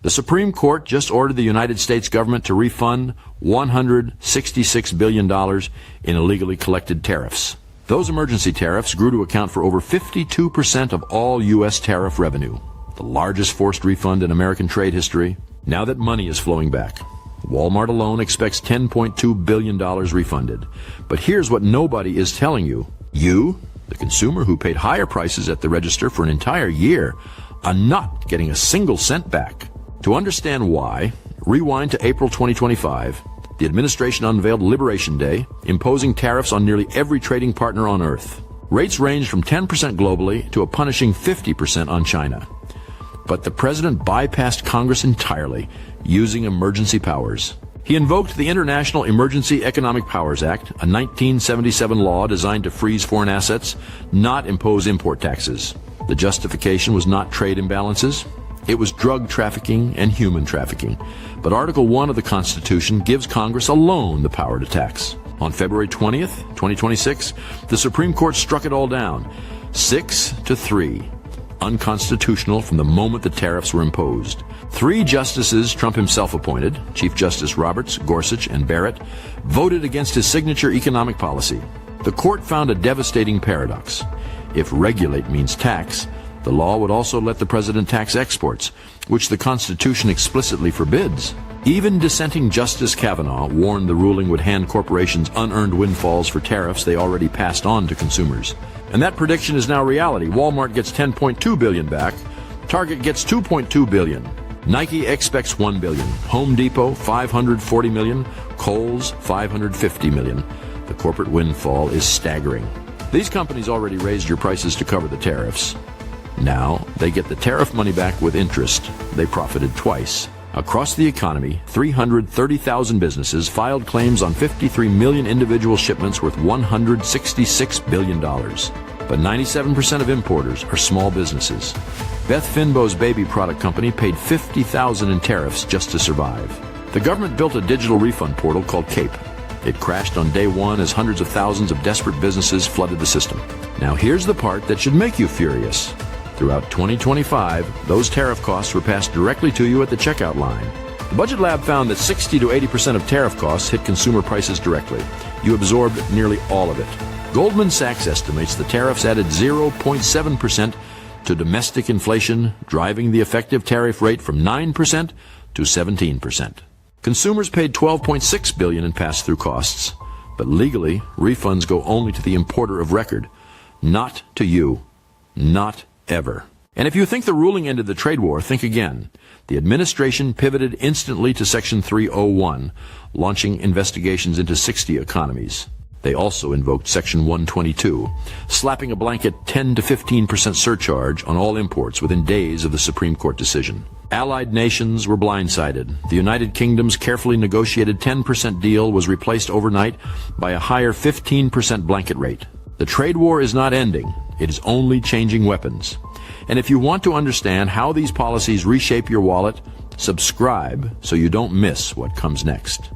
The Supreme Court just ordered the United States government to refund $166 billion in illegally collected tariffs. Those emergency tariffs grew to account for over 52% of all U.S. tariff revenue, the largest forced refund in American trade history. Now that money is flowing back, Walmart alone expects $10.2 billion refunded. But here's what nobody is telling you. You, the consumer who paid higher prices at the register for an entire year, are not getting a single cent back. To understand why, rewind to April 2025. The administration unveiled Liberation Day, imposing tariffs on nearly every trading partner on Earth. Rates ranged from 10% globally to a punishing 50% on China. But the president bypassed Congress entirely, using emergency powers. He invoked the International Emergency Economic Powers Act, a 1977 law designed to freeze foreign assets, not impose import taxes. The justification was not trade imbalances. It was drug trafficking and human trafficking. But Article 1 of the Constitution gives Congress alone the power to tax. On February 20th, 2026, the Supreme Court struck it all down, 6-3. Unconstitutional from the moment the tariffs were imposed. 3 justices Trump himself appointed, Chief Justice Roberts, Gorsuch, and Barrett, voted against his signature economic policy. The court found a devastating paradox. If regulate means tax, the law would also let the president tax exports, which the Constitution explicitly forbids. Even dissenting Justice Kavanaugh warned the ruling would hand corporations unearned windfalls for tariffs they already passed on to consumers. And that prediction is now reality. Walmart gets $10.2 billion back. Target gets $2.2 billion. Nike expects $1 billion. Home Depot, $540 million. Kohl's, $550 million. The corporate windfall is staggering. These companies already raised your prices to cover the tariffs. Now they get the tariff money back with interest. They profited twice. Across the economy, 330,000 businesses filed claims on 53 million individual shipments worth $166 billion. But 97% of importers are small businesses. Beth Finbo's baby product company paid $50,000 in tariffs just to survive. The government built a digital refund portal called CAPE. It crashed on day one as hundreds of thousands of desperate businesses flooded the system. Now here's the part that should make you furious. Throughout 2025, those tariff costs were passed directly to you at the checkout line. The Budget Lab found that 60 to 80% of tariff costs hit consumer prices directly. You absorbed nearly all of it. Goldman Sachs estimates the tariffs added 0.7% to domestic inflation, driving the effective tariff rate from 9% to 17%. Consumers paid $12.6 billion in pass-through costs, but legally, refunds go only to the importer of record, not to you. Not ever. And if you think the ruling ended the trade war, think again. The administration pivoted instantly to Section 301, launching investigations into 60 economies. They also invoked Section 122, slapping a blanket 10 to 15% surcharge on all imports within days of the Supreme Court decision. Allied nations were blindsided. The United Kingdom's carefully negotiated 10% deal was replaced overnight by a higher 15% blanket rate. The trade war is not ending. It is only changing weapons. And if you want to understand how these policies reshape your wallet, subscribe so you don't miss what comes next.